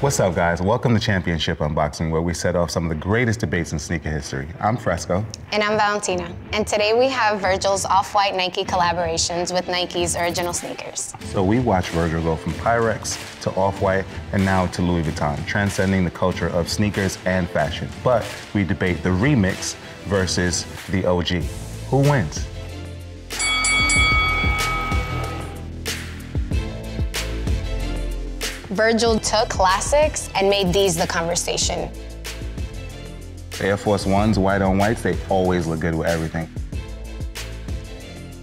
What's up, guys? Welcome to Championship Unboxing, where we set off some of the greatest debates in sneaker history. I'm Fresco. And I'm Valentina. And today we have Virgil's off-white Nike collaborations with Nike's original sneakers. So we watched Virgil go from Pyrex to off-white and now to Louis Vuitton, transcending the culture of sneakers and fashion. But we debate the remix versus the OG. Who wins? Virgil took classics and made these the conversation. Air Force Ones, white on whites, they always look good with everything.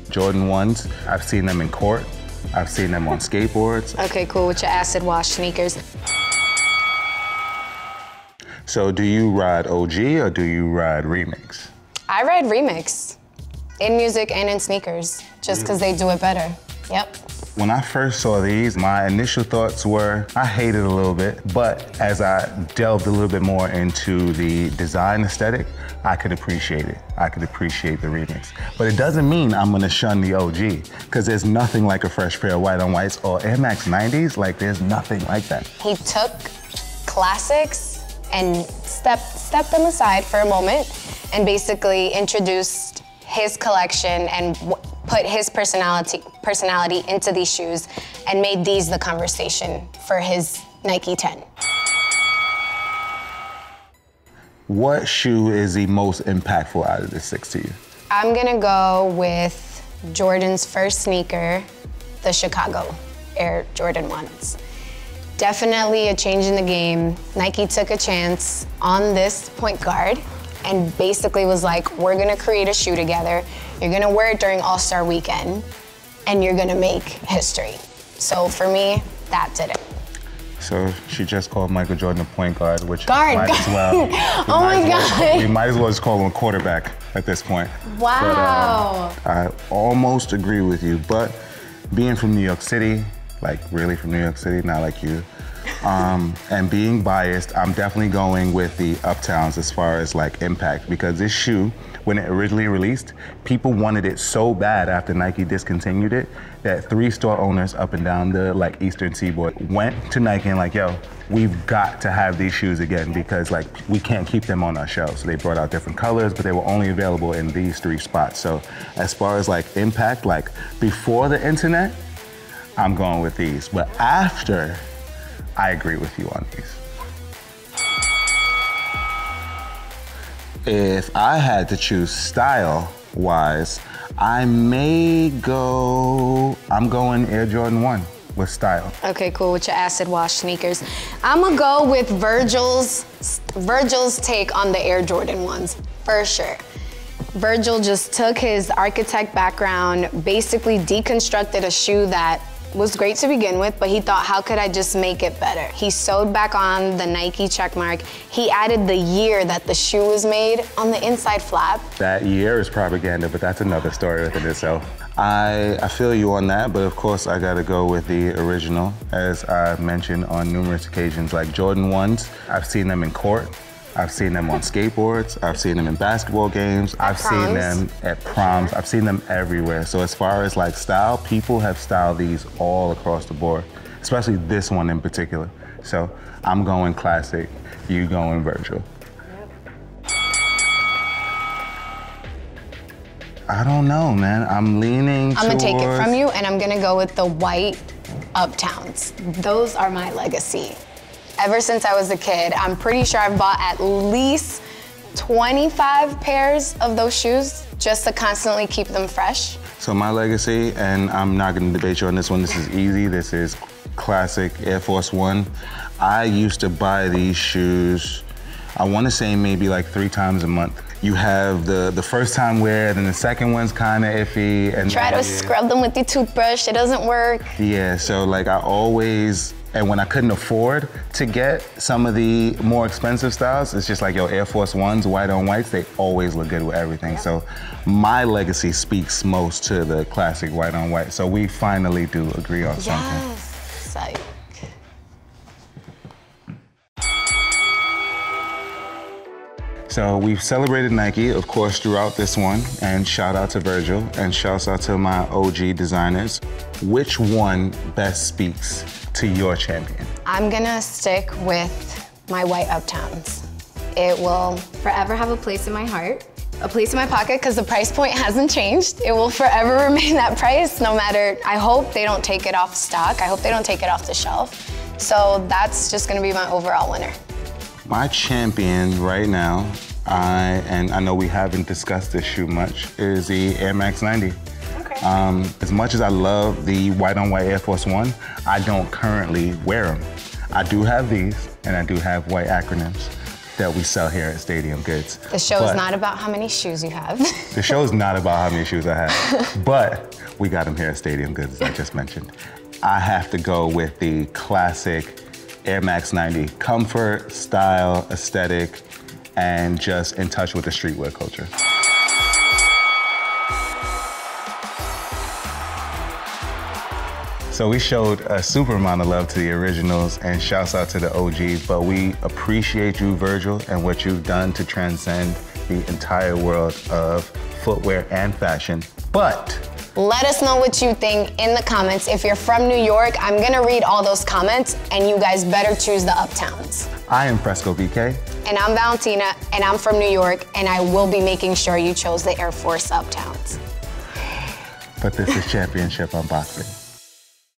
Jordan 1s, I've seen them in court. I've seen them on skateboards. Okay, cool, with your acid wash sneakers. So do you ride OG or do you ride remix? I ride remix in music and in sneakers, just because they do it better. Yep. When I first saw these, my initial thoughts were, I hate it a little bit, but as I delved a little bit more into the design aesthetic, I could appreciate it. I could appreciate the remix. But it doesn't mean I'm gonna shun the OG, because there's nothing like a fresh pair of white on whites or Air Max 90s, like there's nothing like that. He took classics and stepped them aside for a moment and basically introduced his collection and put his personality into these shoes and made these the conversation for his Nike 10. What shoe is the most impactful out of the six to you? I'm gonna go with Jordan's first sneaker, the Chicago Air Jordan 1s. Definitely a change in the game. Nike took a chance on this point guard and basically was like, we're gonna create a shoe together. You're gonna wear it during All-Star Weekend, and you're gonna make history. So for me, that did it. So she just called Michael Jordan a point guard, which Guard. might as well. Oh my God. We might as well just call him a quarterback at this point. Wow. But, I almost agree with you, but being from New York City, like really from New York City, not like you, and being biased, I'm definitely going with the Uptowns as far as like impact, because this shoe, when it originally released, people wanted it so bad after Nike discontinued it that 3 store owners up and down the like Eastern Seaboard went to Nike and like, yo, we've got to have these shoes again because like we can't keep them on our shelves. So they brought out different colors, but they were only available in these 3 spots. So as far as like impact, like before the internet, I'm going with these. But after, I agree with you on these. If I had to choose style-wise, I'm going Air Jordan 1 with style. Okay, cool, with your acid wash sneakers. I'm gonna go with Virgil's take on the Air Jordan 1s, for sure. Virgil just took his architect background, basically deconstructed a shoe that was great to begin with, but he thought, how could I just make it better? He sewed back on the Nike checkmark. He added the year that the shoe was made on the inside flap. That year is propaganda, but that's another story within itself. I feel you on that, but of course I gotta go with the original. As I've mentioned on numerous occasions, like Jordan 1s, I've seen them in court. I've seen them on skateboards. I've seen them in basketball games. I've seen them at proms. I've seen them everywhere. So as far as like style, people have styled these all across the board, especially this one in particular. So I'm going classic, you going Virgil. I don't know, man. I'm leaning I'm gonna take it from you and I'm gonna go with the white Uptowns. Those are my legacy. Ever since I was a kid, I'm pretty sure I've bought at least 25 pairs of those shoes just to constantly keep them fresh. So my legacy, and I'm not gonna debate you on this one, this is easy, this is classic Air Force One. I used to buy these shoes, I wanna say maybe like 3 times a month. You have the first time wear, then the second one's kinda iffy. And try to scrub them with your toothbrush, it doesn't work. Yeah, so like I always, and when I couldn't afford to get some of the more expensive styles, it's just like, yo, Air Force Ones, white on whites, they always look good with everything. So my legacy speaks most to the classic white on white. So we finally do agree on something. Yes, psych. So we've celebrated Nike, of course, throughout this one, and shout out to Virgil, and shouts out to my OG designers. Which one best speaks to your champion? I'm gonna stick with my white Uptowns. It will forever have a place in my heart, a place in my pocket, because the price point hasn't changed. It will forever remain that price, no matter, I hope they don't take it off stock. I hope they don't take it off the shelf. So that's just gonna be my overall winner. My champion right now, and I know we haven't discussed this shoe much, is the Air Max 90. Okay. As much as I love the white on white Air Force One, I don't currently wear them. I do have these, and I do have white acronyms that we sell here at Stadium Goods. The show is not about how many shoes you have. The show is not about how many shoes I have, but we got them here at Stadium Goods, as I just mentioned. I have to go with the classic Air Max 90. Comfort, style, aesthetic, and just in touch with the streetwear culture. So we showed a super amount of love to the originals, and shouts out to the OGs, but we appreciate you, Virgil, and what you've done to transcend the entire world of footwear and fashion. But let us know what you think in the comments. If you're from New York, I'm gonna read all those comments, and you guys better choose the Uptowns. I am Fresco VK. And I'm Valentina, and I'm from New York, and I will be making sure you chose the Air Force Uptowns. But this is championship unboxing.